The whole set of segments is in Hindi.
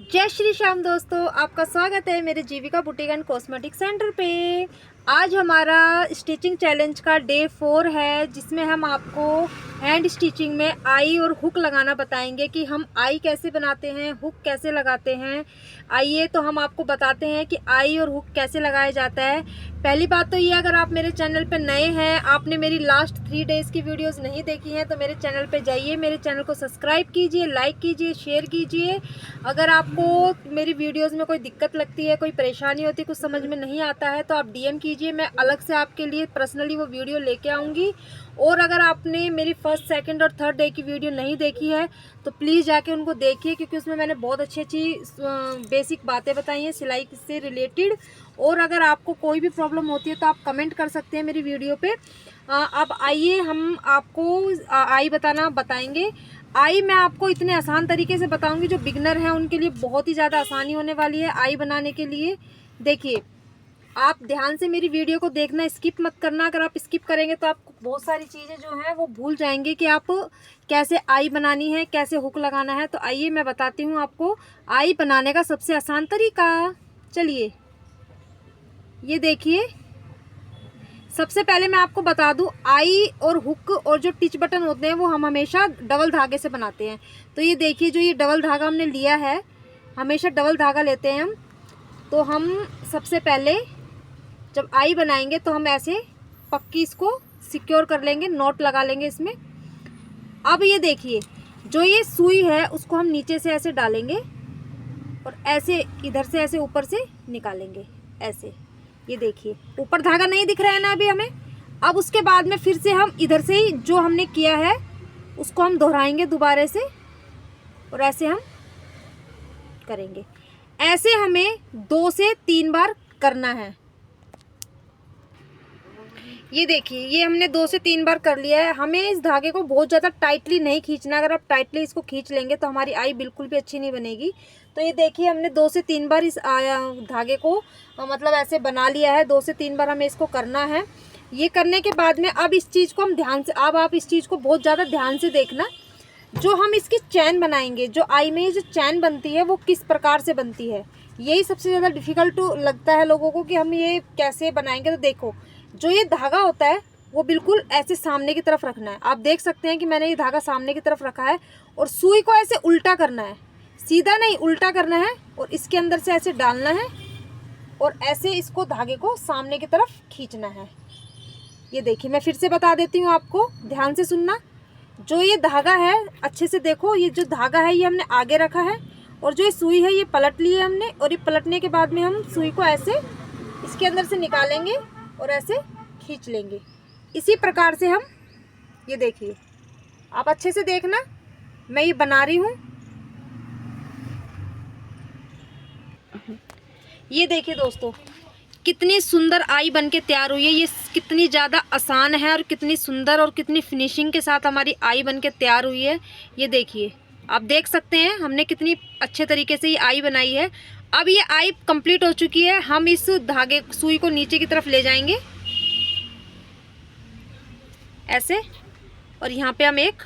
जय श्री श्याम दोस्तों, आपका स्वागत है मेरे जीविका बुटीक एंड कॉस्मेटिक सेंटर पे। आज हमारा स्टिचिंग चैलेंज का डे 4 है, जिसमें हम आपको हैंड स्टिचिंग में आई और हुक लगाना बताएंगे कि हम आई कैसे बनाते हैं, हुक कैसे लगाते हैं। आइए तो हम आपको बताते हैं कि आई और हुक कैसे लगाया जाता है। पहली बात तो ये, अगर आप मेरे चैनल पे नए हैं, आपने मेरी लास्ट 3 डेज़ की वीडियोस नहीं देखी हैं, तो मेरे चैनल पे जाइए, मेरे चैनल को सब्सक्राइब कीजिए, लाइक कीजिए, शेयर कीजिए। अगर आपको मेरी वीडियोस में कोई दिक्कत लगती है, कोई परेशानी होती है, कुछ समझ में नहीं आता है, तो आप DM कीजिए, मैं अलग से आपके लिए पर्सनली वो वीडियो लेके आऊँगी। और अगर आपने मेरी फर्स्ट, सेकंड और थर्ड डे की वीडियो नहीं देखी है तो प्लीज़ जाके उनको देखिए, क्योंकि उसमें मैंने बहुत अच्छी बेसिक बातें बताई हैं सिलाई से रिलेटेड। और अगर आपको कोई भी प्रॉब्लम होती है तो आप कमेंट कर सकते हैं मेरी वीडियो पे। अब आइए हम आपको आई बताएंगे। आई मैं आपको इतने आसान तरीके से बताऊंगी, जो बिगनर हैं उनके लिए बहुत ही ज़्यादा आसानी होने वाली है आई बनाने के लिए। देखिए, आप ध्यान से मेरी वीडियो को देखना, स्किप मत करना। अगर आप स्किप करेंगे तो आपको बहुत सारी चीज़ें जो हैं वो भूल जाएंगे कि आप कैसे आई बनानी है, कैसे हुक लगाना है। तो आइए मैं बताती हूँ आपको आई बनाने का सबसे आसान तरीका। चलिए, ये देखिए, सबसे पहले मैं आपको बता दूं, आई और हुक और जो टिच बटन होते हैं वो हम हमेशा डबल धागे से बनाते हैं। तो ये देखिए, जो ये डबल धागा हमने लिया है, हमेशा डबल धागा लेते हैं हम। तो हम सबसे पहले जब आई बनाएंगे तो हम ऐसे पक्की इसको सिक्योर कर लेंगे, नॉट लगा लेंगे इसमें। अब ये देखिए, जो ये सुई है उसको हम नीचे से ऐसे डालेंगे और ऐसे इधर से ऐसे ऊपर से निकालेंगे, ऐसे। ये देखिए, ऊपर धागा नहीं दिख रहा है ना अभी हमें। अब उसके बाद में फिर से हम इधर से ही जो हमने किया है उसको हम दोहराएंगे दोबारा से, और ऐसे हम करेंगे। ऐसे हमें 2 से 3 बार करना है। ये देखिए, ये हमने 2 से 3 बार कर लिया है। हमें इस धागे को बहुत ज़्यादा टाइटली नहीं खींचना। अगर आप टाइटली इसको खींच लेंगे तो हमारी आई बिल्कुल भी अच्छी नहीं बनेगी। तो ये देखिए, हमने 2 से 3 बार इस धागे को मतलब ऐसे बना लिया है। 2 से 3 बार हमें इसको करना है। ये करने के बाद में अब इस चीज़ को हम ध्यान से, अब आप इस चीज़ को बहुत ज़्यादा ध्यान से देखना। जो हम इसकी चैन बनाएंगे, जो आई में जो चैन बनती है वो किस प्रकार से बनती है, यही सबसे ज़्यादा डिफ़िकल्ट लगता है लोगों को कि हम ये कैसे बनाएंगे। तो देखो, जो ये धागा होता है वो बिल्कुल ऐसे सामने की तरफ रखना है। आप देख सकते हैं कि मैंने ये धागा सामने की तरफ रखा है, और सुई को ऐसे उल्टा करना है, सीधा नहीं उल्टा करना है, और इसके अंदर से ऐसे डालना है और ऐसे इसको धागे को सामने की तरफ खींचना है। ये देखिए, मैं फिर से बता देती हूँ आपको, ध्यान से सुनना। जो ये धागा है, अच्छे से देखो, ये जो धागा है ये हमने आगे रखा है, और जो ये सुई है ये पलट ली है हमने, और ये पलटने के बाद में हम सुई को ऐसे इसके अंदर से निकालेंगे और ऐसे खींच लेंगे। इसी प्रकार से हम, ये देखिए, आप अच्छे से देखना, मैं ये बना रही हूँ। ये देखिए दोस्तों, कितनी सुंदर आई बनके तैयार हुई है। ये कितनी ज़्यादा आसान है और कितनी सुंदर और कितनी फिनिशिंग के साथ हमारी आई बनके तैयार हुई है। ये देखिए, आप देख सकते हैं हमने कितनी अच्छे तरीके से ये आई बनाई है। अब ये आई कंप्लीट हो चुकी है। हम इस धागे सुई को नीचे की तरफ ले जाएंगे ऐसे, और यहाँ पे हम एक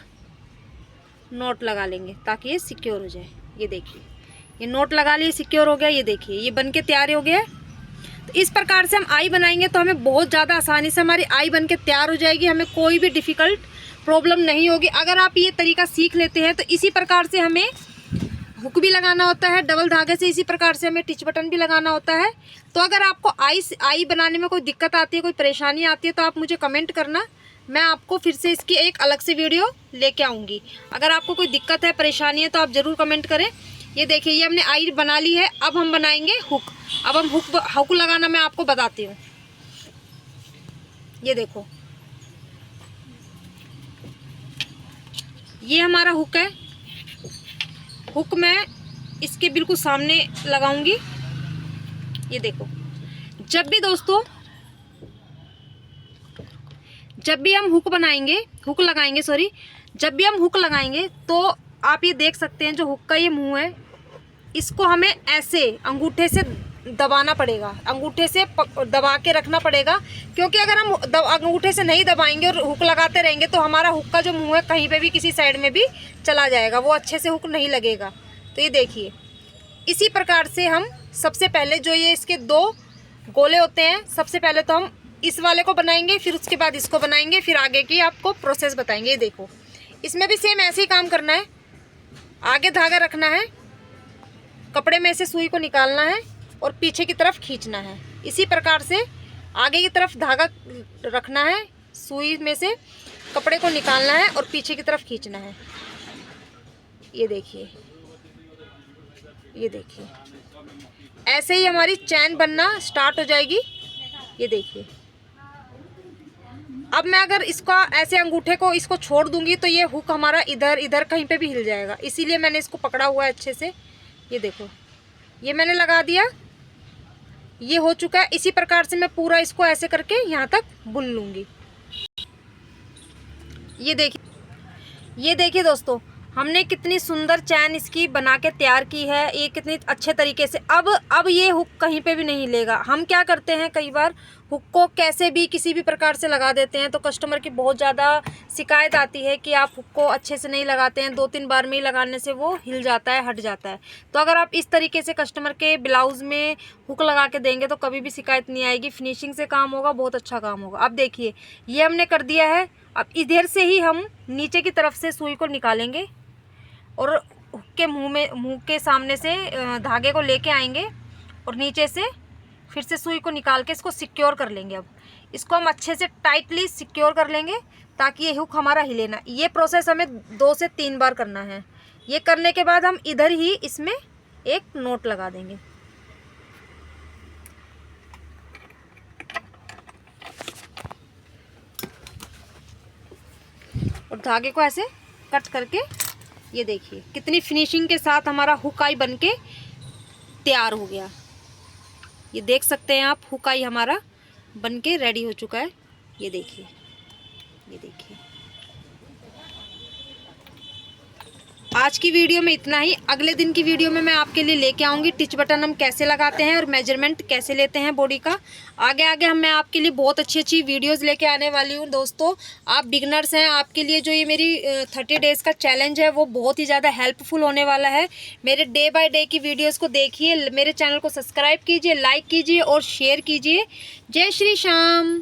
नोट लगा लेंगे ताकि ये सिक्योर हो जाए। ये देखिए, ये नोट लगा लिए, सिक्योर हो गया। ये देखिए, ये बनके तैयार हो गया है। तो इस प्रकार से हम आई बनाएंगे तो हमें बहुत ज़्यादा आसानी से हमारी आई बनके तैयार हो जाएगी। हमें कोई भी डिफ़िकल्ट प्रॉब्लम नहीं होगी। अगर आप ये तरीका सीख लेते हैं तो इसी प्रकार से हमें हुक भी लगाना होता है डबल धागे से, इसी प्रकार से हमें टिच बटन भी लगाना होता है। तो अगर आपको आई बनाने में कोई दिक्कत आती है, कोई परेशानी आती है, तो आप मुझे कमेंट करना, मैं आपको फिर से इसकी एक अलग से वीडियो लेके आऊँगी। अगर आपको कोई दिक्कत है, परेशानी है, तो आप ज़रूर कमेंट करें। ये देखिए, ये हमने आई बना ली है। अब हम बनाएंगे हुक। अब हम हुक लगाना मैं आपको बताती हूँ। ये देखो, ये हमारा हुक है। हुक मैं इसके बिल्कुल सामने लगाऊंगी। ये देखो, जब भी दोस्तों, जब भी हम हुक लगाएंगे, जब भी हम हुक लगाएंगे तो आप ये देख सकते हैं, जो हुक का ये मुंह है, इसको हमें ऐसे अंगूठे से दबाना पड़ेगा, अंगूठे से दबा के रखना पड़ेगा। क्योंकि अगर हम अंगूठे से नहीं दबाएंगे और हुक लगाते रहेंगे तो हमारा हुक का जो मुंह है कहीं पे भी किसी साइड में भी चला जाएगा, वो अच्छे से हुक नहीं लगेगा। तो ये देखिए, इसी प्रकार से हम सबसे पहले जो ये इसके 2 गोले होते हैं, सबसे पहले तो हम इस वाले को बनाएंगे, फिर उसके बाद इसको बनाएंगे, फिर आगे की आपको प्रोसेस बताएंगे। ये देखो, इसमें भी सेम ऐसे ही काम करना है। आगे धागा रखना है, कपड़े में से सुई को निकालना है और पीछे की तरफ खींचना है। इसी प्रकार से आगे की तरफ धागा रखना है, सुई में से कपड़े को निकालना है और पीछे की तरफ खींचना है। ये देखिए, ये देखिए, ऐसे ही हमारी चैन बनना स्टार्ट हो जाएगी। ये देखिए, अब मैं अगर इसका ऐसे अंगूठे को इसको छोड़ दूंगी तो ये हुक हमारा इधर इधर कहीं पे भी हिल जाएगा, इसीलिए मैंने इसको पकड़ा हुआ है अच्छे से। ये देखो, ये मैंने लगा दिया, ये हो चुका है। इसी प्रकार से मैं पूरा इसको ऐसे करके यहाँ तक बुन लूँगी। ये देखिए दोस्तों, हमने कितनी सुंदर चैन इसकी बना के तैयार की है, ये कितनी अच्छे तरीके से। अब ये हुक कहीं पे भी नहीं लेगा। हम क्या करते हैं, कई बार हुक को कैसे भी किसी भी प्रकार से लगा देते हैं तो कस्टमर की बहुत ज़्यादा शिकायत आती है कि आप हुक को अच्छे से नहीं लगाते हैं, 2-3 बार में ही लगाने से वो हिल जाता है, हट जाता है। तो अगर आप इस तरीके से कस्टमर के ब्लाउज़ में हुक लगा के देंगे तो कभी भी शिकायत नहीं आएगी, फिनिशिंग से काम होगा, बहुत अच्छा काम होगा। अब देखिए, ये हमने कर दिया है। अब इधर से ही हम नीचे की तरफ से सुई को निकालेंगे और हुक के मुंह के सामने से धागे को लेके आएंगे और नीचे से फिर से सुई को निकाल के इसको सिक्योर कर लेंगे। अब इसको हम अच्छे से टाइटली सिक्योर कर लेंगे ताकि ये हुक हमारा हिले ना। ये प्रोसेस हमें 2 से 3 बार करना है। ये करने के बाद हम इधर ही इसमें एक नोट लगा देंगे। और धागे को ऐसे कट करके, ये देखिए कितनी फिनिशिंग के साथ हमारा हुकाई बनके तैयार हो गया। ये देख सकते हैं आप, हुकाई हमारा बनके रेडी हो चुका है। ये देखिए, ये देखिए। आज की वीडियो में इतना ही। अगले दिन की वीडियो में मैं आपके लिए लेके आऊँगी टिच बटन हम कैसे लगाते हैं और मेजरमेंट कैसे लेते हैं बॉडी का। आगे मैं आपके लिए बहुत अच्छी वीडियोस लेके आने वाली हूँ। दोस्तों, आप बिगनर्स हैं, आपके लिए जो ये मेरी 30 डेज़ का चैलेंज है वो बहुत ही ज़्यादा हेल्पफुल होने वाला है। मेरे डे बाय डे की वीडियोज़ को देखिए, मेरे चैनल को सब्सक्राइब कीजिए, लाइक कीजिए और शेयर कीजिए। जय श्री श्याम।